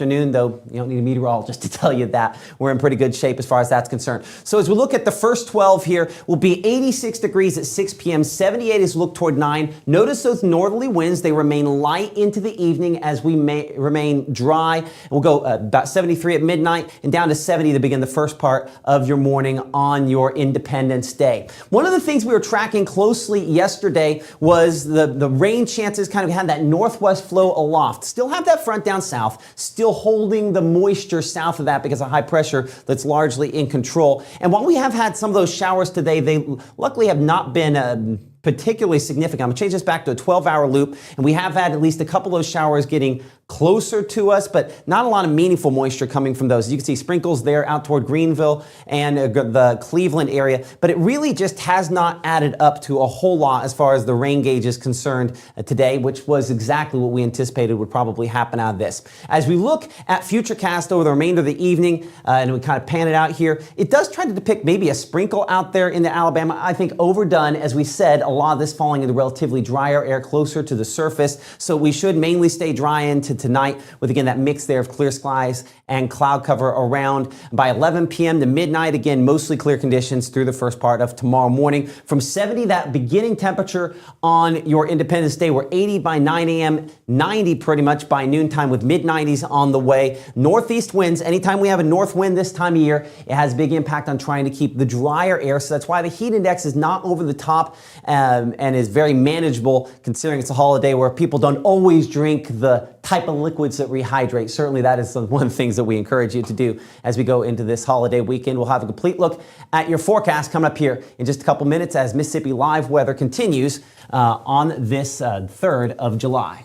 afternoon, though you don't need a meteorologist to tell you that. We're in pretty good shape as far as that's concerned. So as we look at the first 12 here, we'll be 86 degrees at 6 p.m., 78 as we look toward 9. Notice those northerly winds, they remain light into the evening as we may remain dry. We'll go about 73 at midnight and down to 70 to begin the first part of your morning on your Independence Day. One of the things we were tracking closely yesterday was the rain chances kind of had that northwest flow aloft. Still have that front down south, still holding the moisture south of that because of high pressure that's largely in control. And while we have had some of those showers today, they luckily have not been particularly significant. I'm going to change this back to a 12-hour loop, and we have had at least a couple of those showers getting closer to us, but not a lot of meaningful moisture coming from those. You can see sprinkles there out toward Greenville and the Cleveland area, but it really just has not added up to a whole lot as far as the rain gauge is concerned today, which was exactly what we anticipated would probably happen out of this. As we look at Futurecast over the remainder of the evening, and we kind of pan it out here, it does try to depict maybe a sprinkle out there in the Alabama. I think overdone, as we said, a lot of this falling into relatively drier air closer to the surface, so we should mainly stay dry into tonight with, again, that mix there of clear skies and cloud cover around. By 11 p.m. to midnight, again, mostly clear conditions through the first part of tomorrow morning. From 70, that beginning temperature on your Independence Day, we're 80 by 9 a.m., 90 pretty much by noontime with mid-90s on the way. Northeast winds, anytime we have a north wind this time of year, it has a big impact on trying to keep the drier air, so that's why the heat index is not over the top and is very manageable considering it's a holiday where people don't always drink the type of liquids that rehydrate. Certainly that is one of the things that we encourage you to do as we go into this holiday weekend. We'll have a complete look at your forecast coming up here in just a couple minutes as Mississippi Live weather continues on this 3rd of July.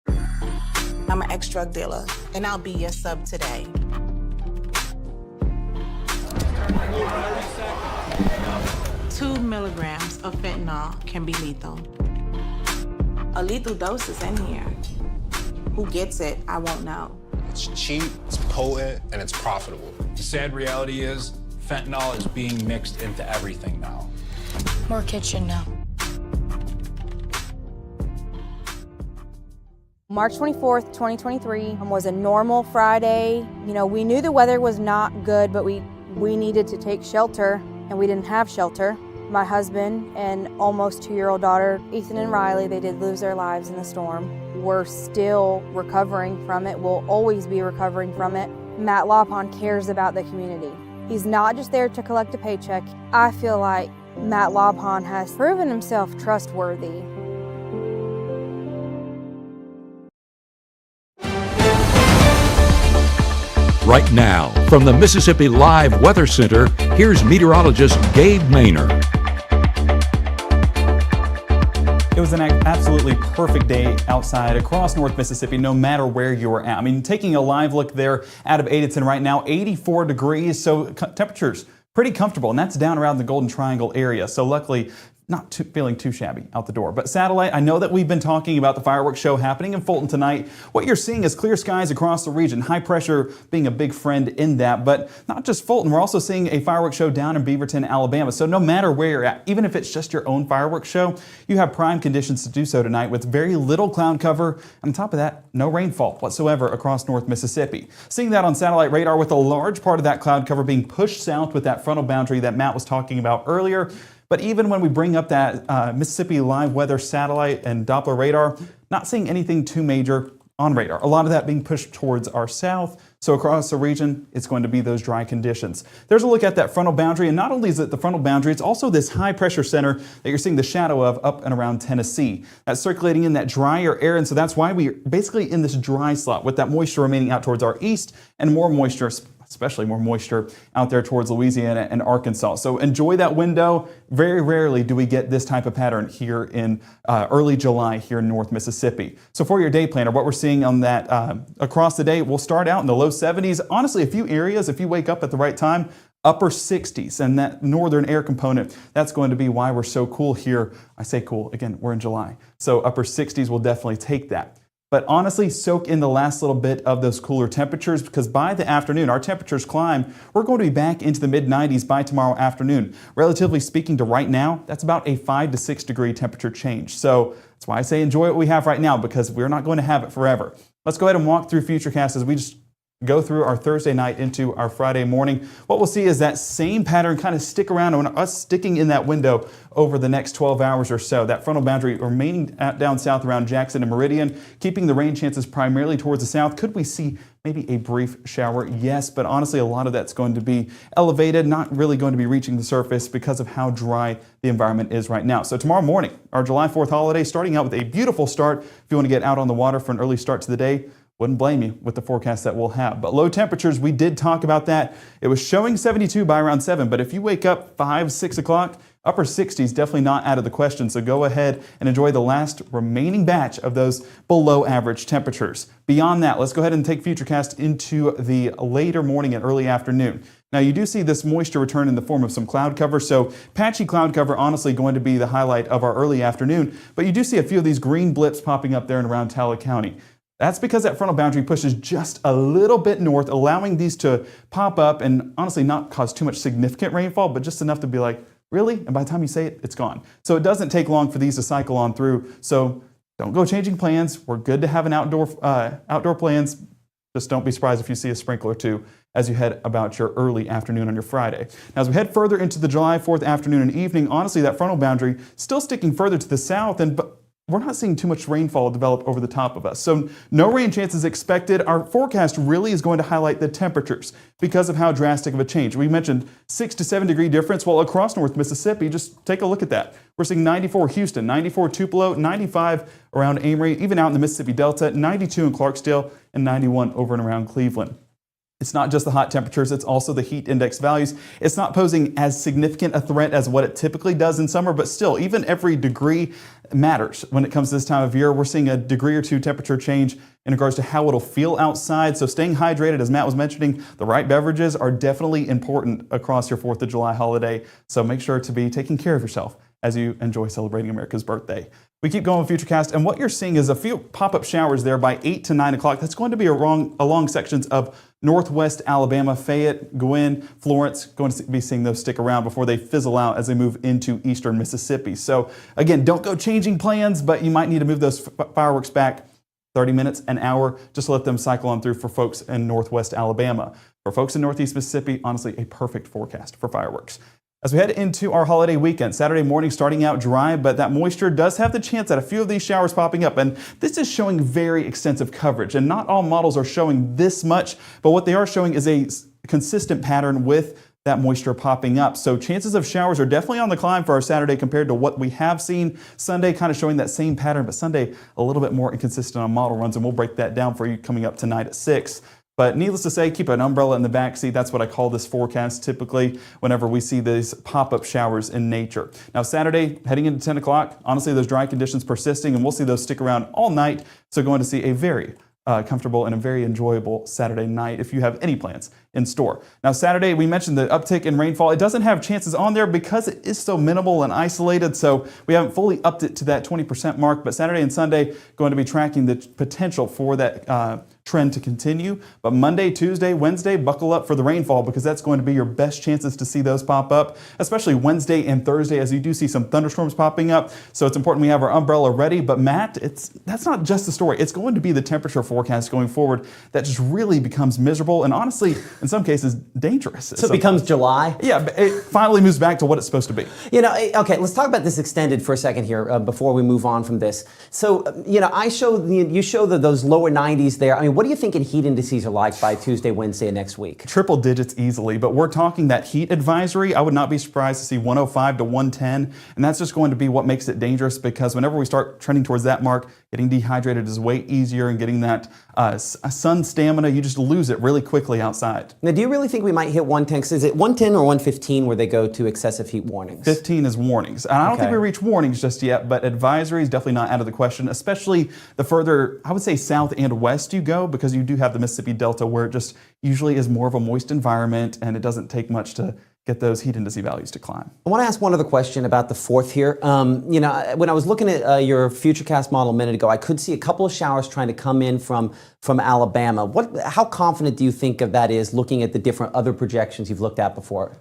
I'm an ex-drug dealer, and I'll be your sub today. Two milligrams of fentanyl can be lethal. A lethal dose is in here. Who gets it, I won't know. It's cheap, it's potent, and it's profitable. The sad reality is fentanyl is being mixed into everything now. More kitchen now. March 24th, 2023 was a normal Friday. You know, we knew the weather was not good, but we needed to take shelter, and we didn't have shelter. My husband and almost 2-year-old daughter, Ethan and Riley, they did lose their lives in the storm. We're still recovering from it. We'll always be recovering from it. Matt Lopon cares about the community. He's not just there to collect a paycheck. I feel like Matt Lopon has proven himself trustworthy. Right now, from the Mississippi Live Weather Center, here's meteorologist Gabe Maynor. It was an absolutely perfect day outside across North Mississippi, no matter where you were at. I mean, taking a live look there out of Adenton right now, 84 degrees, so temperatures pretty comfortable, and that's down around the Golden Triangle area. So luckily, not feeling too shabby out the door. But Satellite, I know that we've been talking about the fireworks show happening in Fulton tonight. What you're seeing is clear skies across the region, high pressure being a big friend in that. But not just Fulton, we're also seeing a fireworks show down in Beaverton, Alabama. So no matter where you're at, even if it's just your own fireworks show, you have prime conditions to do so tonight with very little cloud cover. On top of that, no rainfall whatsoever across North Mississippi. Seeing that on satellite radar with a large part of that cloud cover being pushed south with that frontal boundary that Matt was talking about earlier. But even when we bring up that Mississippi Live Weather satellite and Doppler radar, not seeing anything too major on radar. A lot of that being pushed towards our south. So across the region, it's going to be those dry conditions. There's a look at that frontal boundary. And not only is it the frontal boundary, it's also this high pressure center that you're seeing the shadow of up and around Tennessee. That's circulating in that drier air. And so that's why we're basically in this dry slot with that moisture remaining out towards our east and more moisture, especially more moisture out there towards Louisiana and Arkansas. So enjoy that window. Very rarely do we get this type of pattern here in early July here in North Mississippi. So for your day planner, what we're seeing on that across the day, we'll start out in the low 70s. Honestly, a few areas, if you wake up at the right time, upper 60s, and that northern air component, that's going to be why we're so cool here. I say cool, again, we're in July. So upper 60s will definitely take that. But honestly, soak in the last little bit of those cooler temperatures because by the afternoon, our temperatures climb. We're going to be back into the mid-90s by tomorrow afternoon. Relatively speaking to right now, that's about a 5 to 6 degree temperature change. So that's why I say enjoy what we have right now because we're not going to have it forever. let's go ahead and walk through Futurecast as we just go through our Thursday night into our Friday morning. What we'll see is that same pattern kind of stick around and us sticking in that window over the next 12 hours or so. That frontal boundary remaining down south around Jackson and Meridian, keeping the rain chances primarily towards the south. Could we see maybe a brief shower? Yes, but honestly, a lot of that's going to be elevated, not really going to be reaching the surface because of how dry the environment is right now. So tomorrow morning, our July 4th holiday, starting out with a beautiful start. If you want to get out on the water for an early start to the day, wouldn't blame you with the forecast that we'll have. But low temperatures, we did talk about that. It was showing 72 by around 7, but if you wake up 5, 6 o'clock, upper 60s, definitely not out of the question. So go ahead and enjoy the last remaining batch of those below average temperatures. Beyond that, let's go ahead and take Futurecast into the later morning and early afternoon. Now you do see this moisture return in the form of some cloud cover, so patchy cloud cover honestly going to be the highlight of our early afternoon, but you do see a few of these green blips popping up there and around Talbot County. That's because that frontal boundary pushes just a little bit north, allowing these to pop up and honestly not cause too much significant rainfall, but just enough to be like, really? And by the time you say it, it's gone. So it doesn't take long for these to cycle on through. So don't go changing plans. We're good to have an outdoor plans. Just don't be surprised if you see a sprinkle or two as you head about your early afternoon on your Friday. Now, as we head further into the July 4th afternoon and evening, honestly, that frontal boundary still sticking further to the south, but we're not seeing too much rainfall develop over the top of us. So no rain chances expected. Our forecast really is going to highlight the temperatures because of how drastic of a change. We mentioned 6 to 7 degree difference. Well, across North Mississippi, just take a look at that. We're seeing 94 Houston, 94 Tupelo, 95 around Amory, even out in the Mississippi Delta, 92 in Clarksdale, and 91 over and around Cleveland. It's not just the hot temperatures, it's also the heat index values. It's not posing as significant a threat as what it typically does in summer, but still, even every degree matters when it comes to this time of year. We're seeing a degree or two temperature change in regards to how it'll feel outside. So staying hydrated, as Matt was mentioning, the right beverages are definitely important across your 4th of July holiday. So make sure to be taking care of yourself as you enjoy celebrating America's birthday. We keep going with Futurecast, and what you're seeing is a few pop-up showers there by 8 to 9 o'clock. That's going to be along sections of northwest Alabama, Fayette, Gwynn, Florence. Going to be seeing those stick around before they fizzle out as they move into eastern Mississippi. So again, don't go changing plans, but you might need to move those fireworks back 30 minutes, an hour, just to let them cycle on through for folks in northwest Alabama. For folks in northeast Mississippi, honestly, a perfect forecast for fireworks. As we head into our holiday weekend, Saturday morning starting out dry, but that moisture does have the chance at a few of these showers popping up. And this is showing very extensive coverage. And not all models are showing this much, but what they are showing is a consistent pattern with that moisture popping up. So chances of showers are definitely on the climb for our Saturday compared to what we have seen. Sunday kind of showing that same pattern, but Sunday a little bit more inconsistent on model runs, and we'll break that down for you coming up tonight at 6. But needless to say, keep an umbrella in the back seat. That's what I call this forecast typically whenever we see these pop-up showers in nature. Now Saturday, heading into 10 o'clock, honestly, those dry conditions persisting, and we'll see those stick around all night. So going to see a very comfortable and a very enjoyable Saturday night if you have any plans in store. Now Saturday, we mentioned the uptick in rainfall. It doesn't have chances on there because it is so minimal and isolated, so we haven't fully upped it to that 20% mark, but Saturday and Sunday going to be tracking the potential for that trend to continue. But Monday, Tuesday, Wednesday, buckle up for the rainfall because that's going to be your best chances to see those pop up, especially Wednesday and Thursday as you do see some thunderstorms popping up. So it's important we have our umbrella ready. But Matt, that's not just the story. It's going to be the temperature forecast going forward that just really becomes miserable and honestly, in some cases, dangerous. So it becomes July? Yeah, it finally moves back to what it's supposed to be. You know, okay, let's talk about this extended for a second here before we move on from this. So, you know, you show those lower 90s there. I mean, what do you think heat indices are like by Tuesday, Wednesday, and next week? Triple digits easily, but we're talking that heat advisory. I would not be surprised to see 105 to 110, and that's just going to be what makes it dangerous because whenever we start trending towards that mark, getting dehydrated is way easier, and getting that sun stamina, you just lose it really quickly outside. Now, do you really think we might hit 110? Is it 110 or 115 where they go to excessive heat warnings? 15 is warnings. And I don't think we reach warnings just yet, but advisory is definitely not out of the question, especially the further, I would say, south and west you go, because you do have the Mississippi Delta where it just usually is more of a moist environment and it doesn't take much to get those heat indice values to climb. I want to ask one other question about the 4th here. You know, when I was looking at your Futurecast model a minute ago, I could see a couple of showers trying to come in from Alabama. How confident do you think of that is, looking at the different other projections you've looked at before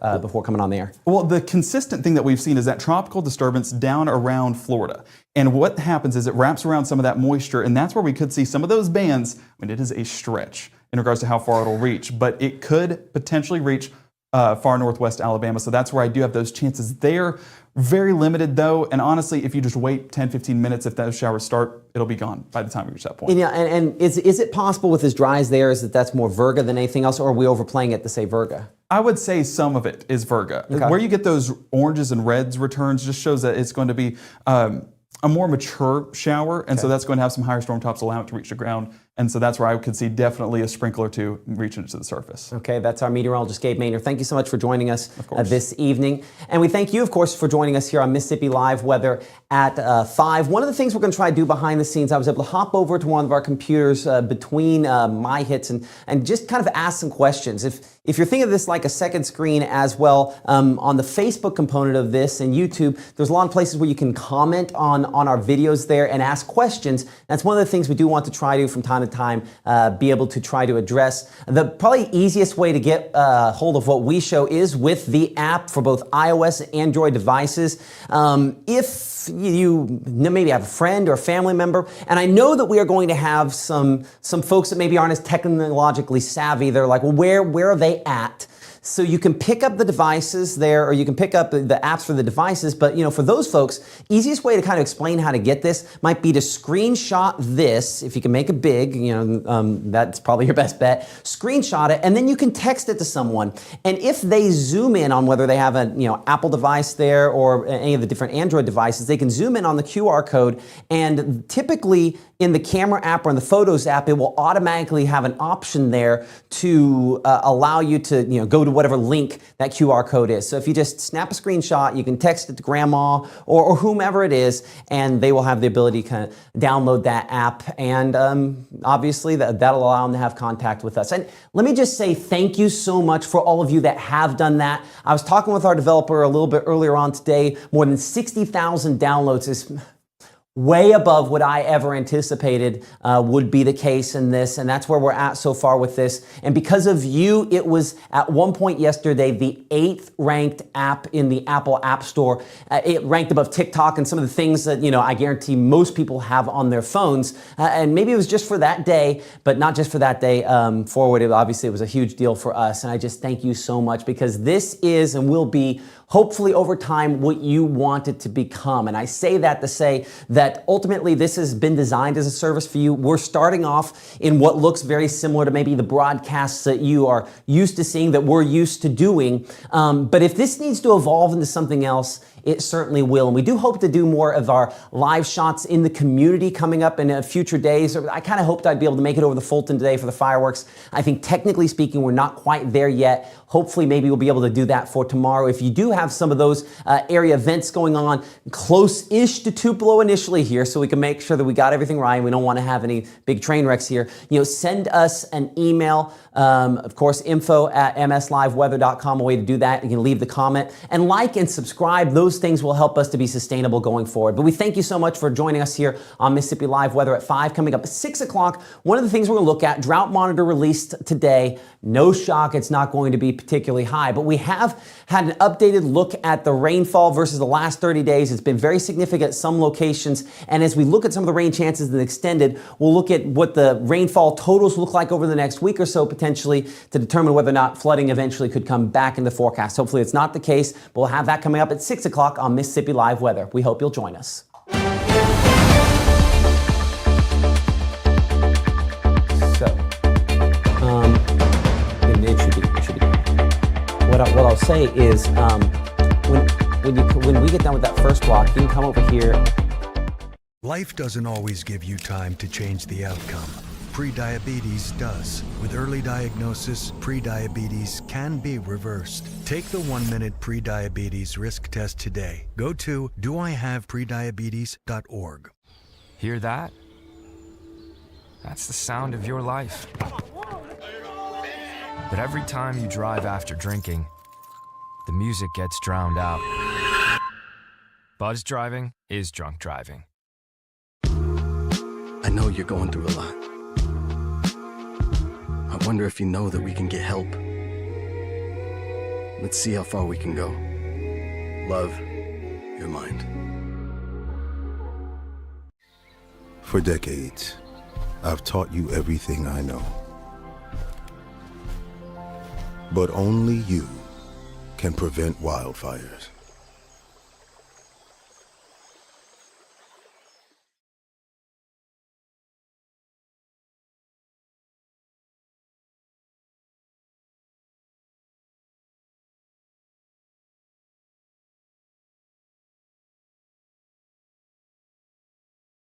coming on the air? Well, the consistent thing that we've seen is that tropical disturbance down around Florida. And what happens is it wraps around some of that moisture, and that's where we could see some of those bands. I mean, it is a stretch in regards to how far it'll reach, but it could potentially reach far northwest Alabama. So that's where I do have those chances there. Very limited though, and honestly, if you just wait 10-15 minutes, if those showers start, it'll be gone by the time we reach that point. And is it possible with as dry as there is that's more Virga than anything else, or are we overplaying it to say Virga? I would say some of it is Virga. Okay. Where you get those oranges and reds returns just shows that it's going to be a more mature shower, and so that's going to have some higher storm tops, allow it to reach the ground. And so that's where I could see definitely a sprinkle or two reaching to the surface. Okay, that's our meteorologist, Gabe Maynor. Thank you so much for joining us this evening. And we thank you, of course, for joining us here on Mississippi Live Weather at 5. One of the things we're going to try to do behind the scenes, I was able to hop over to one of our computers between my hits and just kind of ask some questions. If you're thinking of this like a second screen as well, on the Facebook component of this and YouTube, there's a lot of places where you can comment on our videos there and ask questions. That's one of the things we do want to try to, from time to time, be able to try to address. The probably easiest way to get hold of what we show is with the app for both iOS and Android devices. If you maybe have a friend or a family member, and I know that we are going to have some folks that maybe aren't as technologically savvy. They're like, well, where are they at? So you can pick up the devices there, or you can pick up the apps for the devices. But for those folks, easiest way to kind of explain how to get this might be to screenshot this. If you can make it big, that's probably your best bet. Screenshot it, and then you can text it to someone. And if they zoom in on whether they have an Apple device there or any of the different Android devices, they can zoom in on the QR code. And typically in the camera app or in the Photos app, it will automatically have an option there to allow you to go to whatever link that QR code is. So if you just snap a screenshot, you can text it to grandma or whomever it is, and they will have the ability to kind of download that app. And obviously that'll allow them to have contact with us. And let me just say thank you so much for all of you that have done that. I was talking with our developer a little bit earlier on today. More than 60,000 downloads is way above what I ever anticipated would be the case in this, and that's where we're at so far with this. And because of you, it was at one point yesterday the 8th ranked app in the Apple App Store. It ranked above TikTok and some of the things that I guarantee most people have on their phones. And maybe it was just for that day, but not just for that day forward. Obviously, it was a huge deal for us, and I just thank you so much, because this is and will be, hopefully over time, what you want it to become. And I say that to say that ultimately this has been designed as a service for you. We're starting off in what looks very similar to maybe the broadcasts that you are used to seeing, that we're used to doing. But if this needs to evolve into something else, it certainly will. And we do hope to do more of our live shots in the community coming up in future days. I kind of hoped I'd be able to make it over the Fulton today for the fireworks. I think technically speaking, we're not quite there yet. Hopefully, maybe we'll be able to do that for tomorrow. If you do have some of those area events going on close-ish to Tupelo initially here, so we can make sure that we got everything right and we don't want to have any big train wrecks here, send us an email. Of course, info@msliveweather.com, a way to do that. You can leave the comment and like and subscribe. Those things will help us to be sustainable going forward. But we thank you so much for joining us here on Mississippi Live Weather at 5. Coming up at 6 o'clock, one of the things we're going to look at, drought monitor released today. No shock, it's not going to be particularly high, but we have had an updated look at the rainfall versus the last 30 days. It's been very significant at some locations. And as we look at some of the rain chances that extended, we'll look at what the rainfall totals look like over the next week or so, potentially, to determine whether or not flooding eventually could come back in the forecast. Hopefully it's not the case, but we'll have that coming up at 6 o'clock on Mississippi Live Weather. We hope you'll join us. It should be. What I'll say is, when we get done with that first block, you can come over here. Life doesn't always give you time to change the outcome. Prediabetes does. With early diagnosis, prediabetes can be reversed. Take the 1-minute prediabetes risk test today. Go to doihaveprediabetes.org. Hear that? That's the sound of your life. But every time you drive after drinking, the music gets drowned out. Buzz driving is drunk driving. I know you're going through a lot. I wonder if you know that we can get help. Let's see how far we can go. Love, your mind. For decades, I've taught you everything I know. But only you can prevent wildfires.